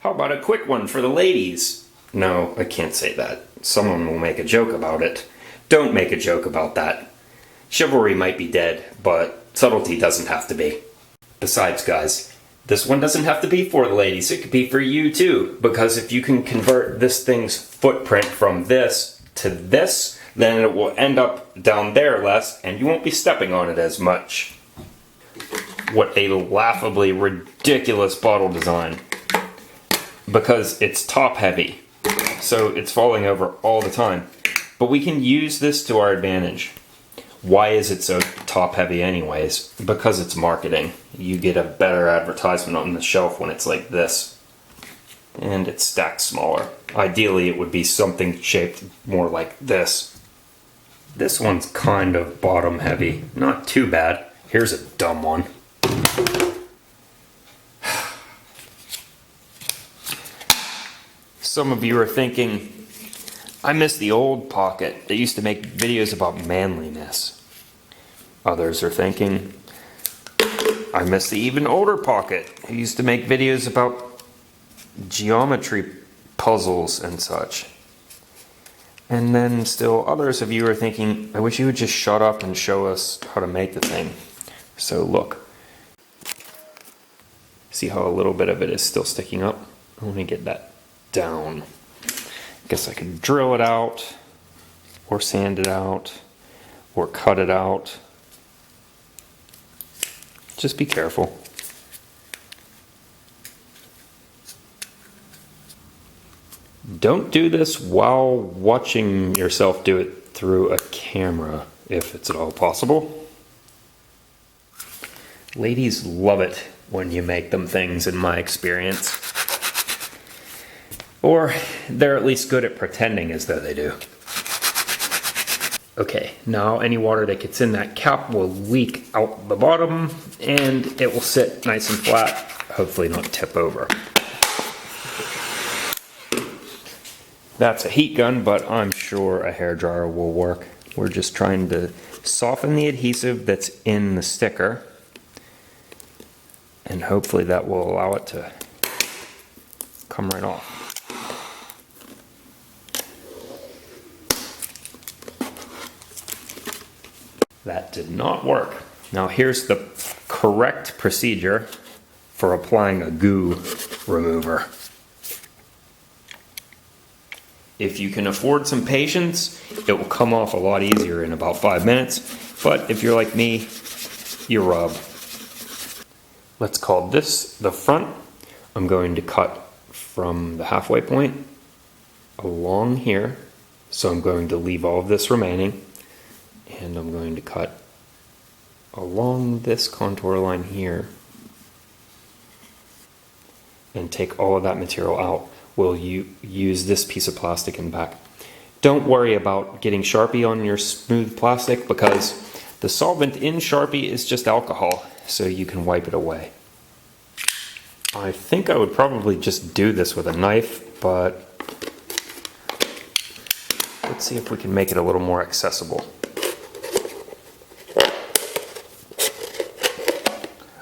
How about a quick one for the ladies? No, I can't say that. Someone will make a joke about it. Don't make a joke about that. Chivalry might be dead, but subtlety doesn't have to be. Besides, guys, this one doesn't have to be for the ladies. It could be for you too, because if you can convert this thing's footprint from this to this, then it will end up down there less, and you won't be stepping on it as much. What a laughably ridiculous bottle design. Because it's top heavy, so it's falling over all the time. But we can use this to our advantage. Why is it so top heavy anyways? Because it's marketing. You get a better advertisement on the shelf when it's like this. And it's stacked smaller. Ideally it would be something shaped more like this. This one's kind of bottom heavy. Not too bad. Here's a dumb one. Some of you are thinking, I miss the old Pocket that used to make videos about manliness. Others are thinking, I miss the even older Pocket who used to make videos about geometry puzzles and such. And then still others of you are thinking, I wish you would just shut up and show us how to make the thing. So look. See how a little bit of it is still sticking up? Let me get that down. I guess I could drill it out, or sand it out, or cut it out. Just be careful. Don't do this while watching yourself do it through a camera, if it's at all possible. Ladies love it when you make them things, in my experience. Or they're at least good at pretending as though they do. Okay, now any water that gets in that cap will leak out the bottom and it will sit nice and flat, hopefully not tip over. That's a heat gun, but I'm sure a hairdryer will work. We're just trying to soften the adhesive that's in the sticker, and hopefully that will allow it to come right off. That did not work. Now here's the correct procedure for applying a goo remover. If you can afford some patience, it will come off a lot easier in about 5 minutes. But if you're like me, you rub. Let's call this the front. I'm going to cut from the halfway point along here. So I'm going to leave all of this remaining. And I'm going to cut along this contour line here and take all of that material out. We'll use this piece of plastic in the back. Don't worry about getting Sharpie on your smooth plastic because the solvent in Sharpie is just alcohol, so you can wipe it away. I think I would probably just do this with a knife, but let's see if we can make it a little more accessible.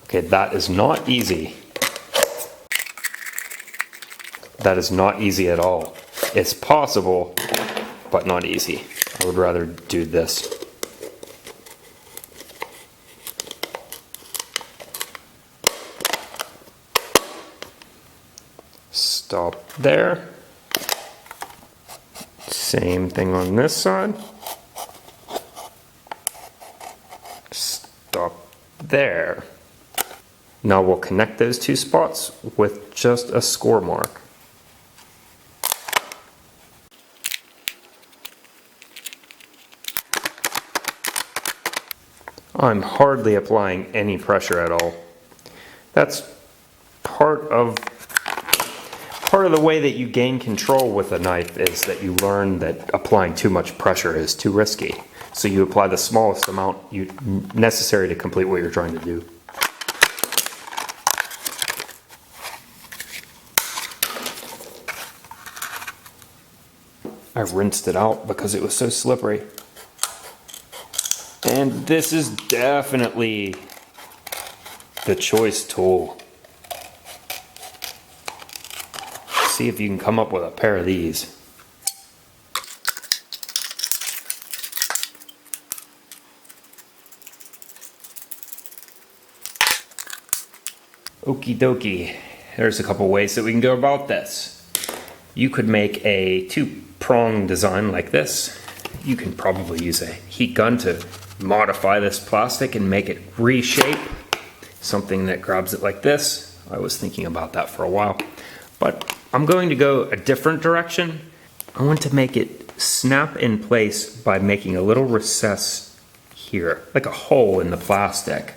Okay, that is not easy. That is not easy at all. It's possible, but not easy. I would rather do this. Stop there. Same thing on this side. Stop there. Now we'll connect those two spots with just a score mark. I'm hardly applying any pressure at all. That's part of the way that you gain control with a knife is that you learn that applying too much pressure is too risky. So you apply the smallest amount necessary to complete what you're trying to do. I rinsed it out because it was so slippery. And this is definitely the choice tool. See if you can come up with a pair of these. Okie dokie. There's a couple ways that we can go about this. You could make a two-prong design like this. You can probably use a heat gun to modify this plastic and make it reshape. Something that grabs it like this. I was thinking about that for a while. But I'm going to go a different direction. I want to make it snap in place by making a little recess here, like a hole in the plastic.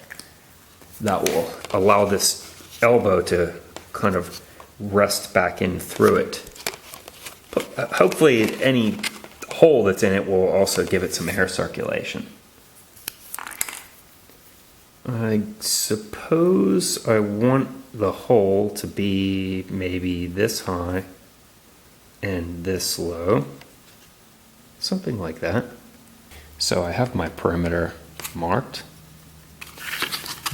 That will allow this elbow to kind of rest back in through it. But hopefully any hole that's in it will also give it some air circulation. I suppose I want the hole to be maybe this high and this low. Something like that. So I have my perimeter marked.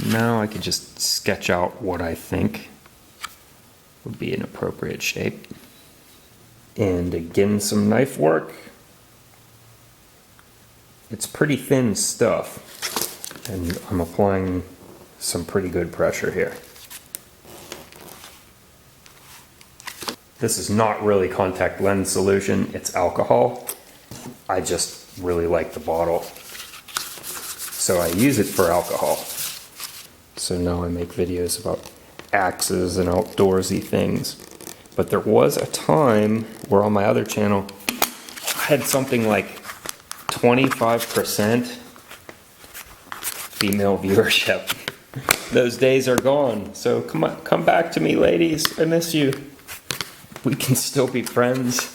Now I can just sketch out what I think would be an appropriate shape. And again, some knife work. It's pretty thin stuff, and I'm applying some pretty good pressure here. This is not really contact lens solution, it's alcohol. I just really like the bottle, so I use it for alcohol. So now I make videos about axes and outdoorsy things. But there was a time where on my other channel, I had something like 25% female viewership. Those days are gone. So come on, come back to me, ladies. I miss you. We can still be friends.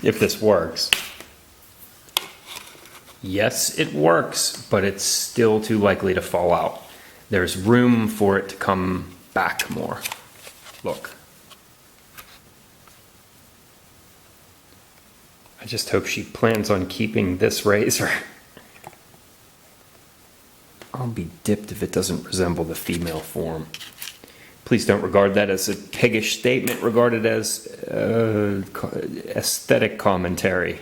If this works. Yes, it works, but it's still too likely to fall out. There's room for it to come back more. Look. I just hope she plans on keeping this razor. I'll be dipped if it doesn't resemble the female form. Please don't regard that as a piggish statement. Regard it as aesthetic commentary.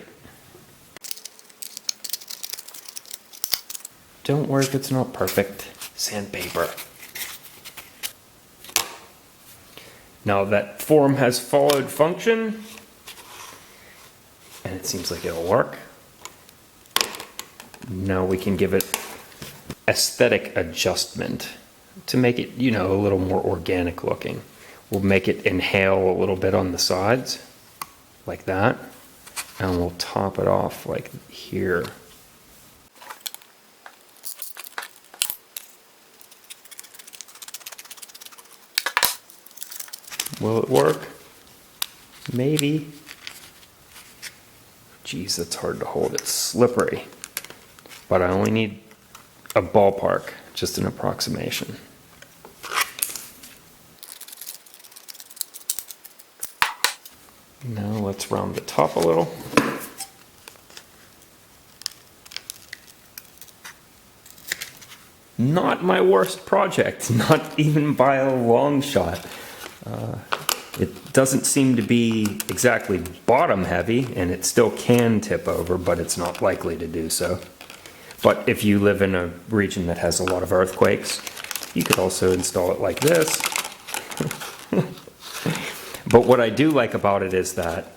Don't worry if it's not perfect. Sandpaper. Now that form has followed function, and it seems like it'll work. Now we can give it aesthetic adjustment to make it, you know, a little more organic looking. We'll make it inhale a little bit on the sides, like that, and we'll top it off like here. Will it work? Maybe. Geez, that's hard to hold. It's slippery. But I only need a ballpark, just an approximation. Now let's round the top a little. Not my worst project, not even by a long shot. It doesn't seem to be exactly bottom heavy, and it still can tip over, but it's not likely to do so. But if you live in a region that has a lot of earthquakes, you could also install it like this. But what I do like about it is that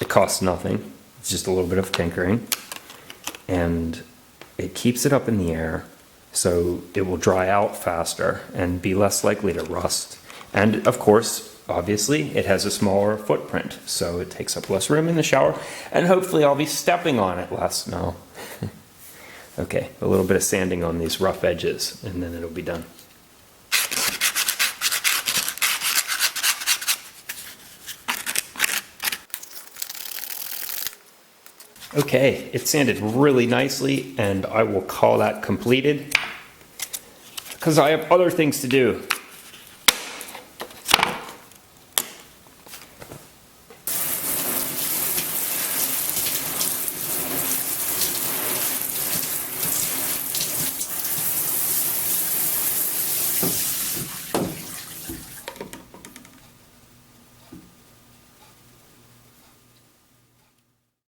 it costs nothing. It's just a little bit of tinkering, and it keeps it up in the air, so it will dry out faster and be less likely to rust. And of course, obviously, it has a smaller footprint, so it takes up less room in the shower, and hopefully I'll be stepping on it less. No. Okay, a little bit of sanding on these rough edges, and then it'll be done. Okay, it sanded really nicely, and I will call that completed, because I have other things to do.